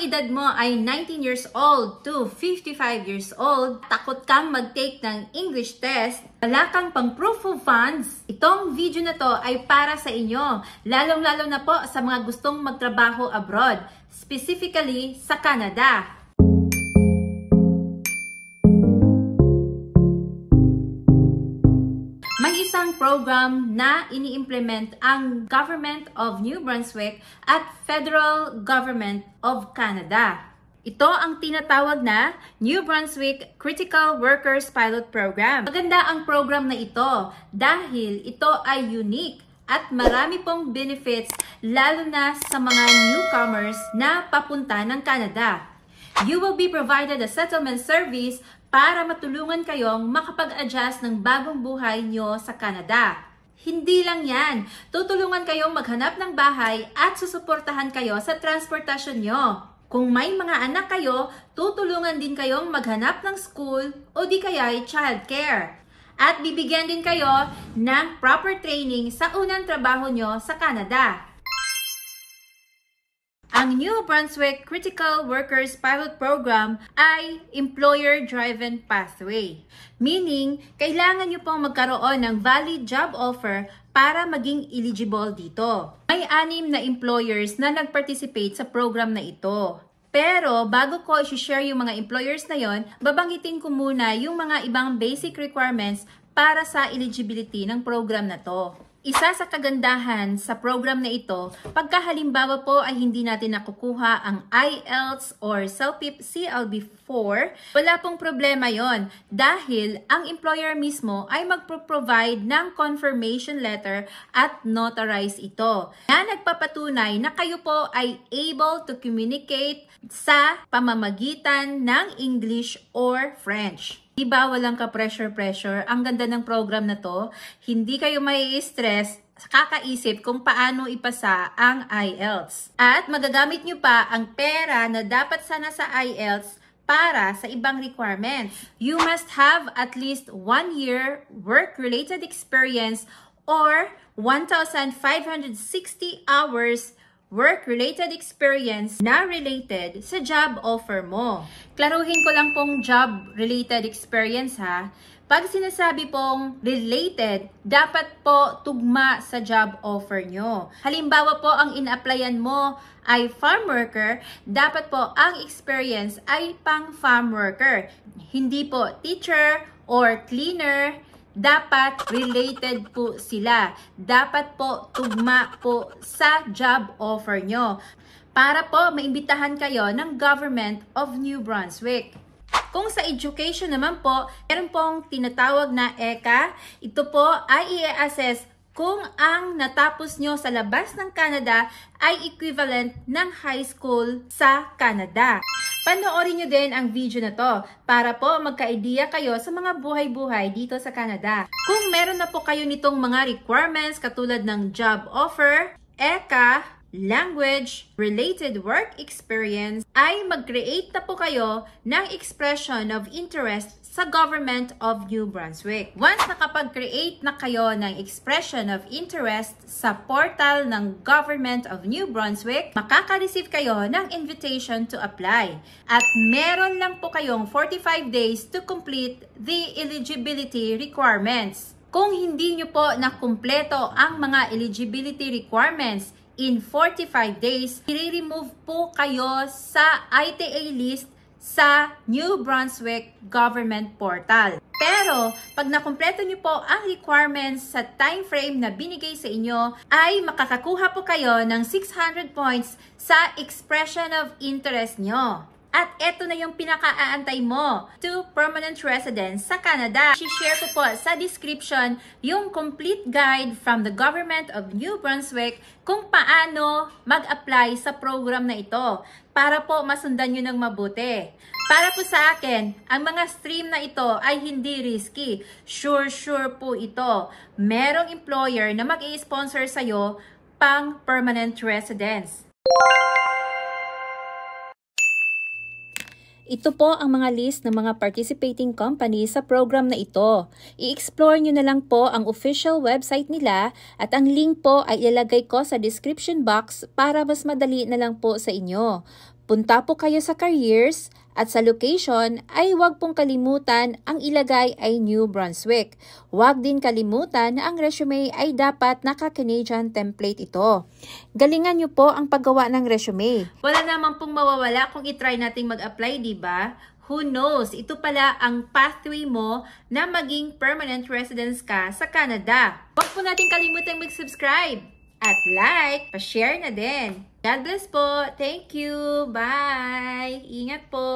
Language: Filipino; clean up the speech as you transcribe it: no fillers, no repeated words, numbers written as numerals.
edad mo ay 19 years old to 55 years old, takot kang mag-take ng English test, wala kang pang proof of funds, itong video na to ay para sa inyo. Lalong-lalo na po sa mga gustong magtrabaho abroad, specifically sa Canada. May isang program na ini-implement ang Government of New Brunswick at Federal Government of Canada. Ito ang tinatawag na New Brunswick Critical Workers Pilot Program. Maganda ang program na ito dahil ito ay unique at marami pong benefits lalo na sa mga newcomers na papunta ng Canada. You will be provided a settlement service para matulungan kayong makapag-adjust ng bagong buhay nyo sa Canada. Hindi lang yan, tutulungan kayong maghanap ng bahay at susuportahan kayo sa transportasyon nyo. Kung may mga anak kayo, tutulungan din kayong maghanap ng school o di kaya'y childcare. At bibigyan din kayo ng proper training sa unang trabaho nyo sa Canada. Ang New Brunswick Critical Workers Pilot Program ay employer-driven pathway. Meaning, kailangan nyo pong magkaroon ng valid job offer para maging eligible dito. May 6 na employers na nag-participate sa program na ito. Pero bago ko i-share yung mga employers na yon, babanggitin ko muna yung mga ibang basic requirements para sa eligibility ng program na to. Isa sa kagandahan sa program na ito, pagka halimbawa po ay hindi natin nakukuha ang IELTS or CELPIP CLB4, wala pong problema yon dahil ang employer mismo ay magpo-provide ng confirmation letter at notarize ito na nagpapatunay na kayo po ay able to communicate sa pamamagitan ng English or French. Diba walang ka-pressure-pressure? Ang ganda ng program na to. Hindi kayo mai-stress kakaisip kung paano ipasa ang IELTS. At magagamit nyo pa ang pera na dapat sana sa IELTS para sa ibang requirements. You must have at least 1 year work-related experience or 1,560 hours work-related experience na related sa job offer mo. Klaruhin ko lang pong job-related experience ha. Pag sinasabi pong related, dapat po tugma sa job offer nyo. Halimbawa po ang in-applyan mo ay farm worker, dapat po ang experience ay pang farm worker. Hindi po teacher or cleaner. Dapat related po sila. Dapat po tugma po sa job offer nyo. Para po maimbitahan kayo ng Government of New Brunswick. Kung sa education naman po, meron pong tinatawag na ECA. Ito po ay i-assess kung ang natapos nyo sa labas ng Canada ay equivalent ng high school sa Canada. Panoorin nyo din ang video na to para po magka-idea kayo sa mga buhay-buhay dito sa Canada. Kung meron na po kayo nitong mga requirements katulad ng job offer, ECA, language, related work experience, ay mag-create na po kayo ng expression of interest sa Government of New Brunswick. Once nakapag-create na kayo ng expression of interest sa portal ng Government of New Brunswick, makaka-receive kayo ng invitation to apply. At meron lang po kayong 45 days to complete the eligibility requirements. Kung hindi nyo po nakumpleto ang mga eligibility requirements in 45 days, i-remove po kayo sa ITA list sa New Brunswick Government Portal. Pero, pag nakumpleto nyo po ang requirements sa time frame na binigay sa inyo, ay makakakuha po kayo ng 600 points sa expression of interest nyo. At eto na yung pinaka-aantay mo to permanent residence sa Canada. I-share ko po sa description yung complete guide from the Government of New Brunswick kung paano mag-apply sa program na ito para po masundan nyo ng mabuti. Para po sa akin, ang mga stream na ito ay hindi risky. Sure po ito. Merong employer na mag-i-sponsor sa'yo pang permanent residence. Ito po ang mga list ng mga participating companies sa program na ito. I-explore nyo na lang po ang official website nila at ang link po ay ilalagay ko sa description box para mas madali na lang po sa inyo. Punta po kayo sa careers at sa location ay huwag pong kalimutan ang ilagay ay New Brunswick. Huwag din kalimutan na ang resume ay dapat naka-Canadian template ito. Galingan nyo po ang paggawa ng resume. Wala naman pong mawawala kung itry nating mag-apply, di ba? Who knows, ito pala ang pathway mo na maging permanent residence ka sa Canada. Huwag po natin kalimutan mag-subscribe at like, pa-share na din. God bless po. Thank you. Bye. Ingat po.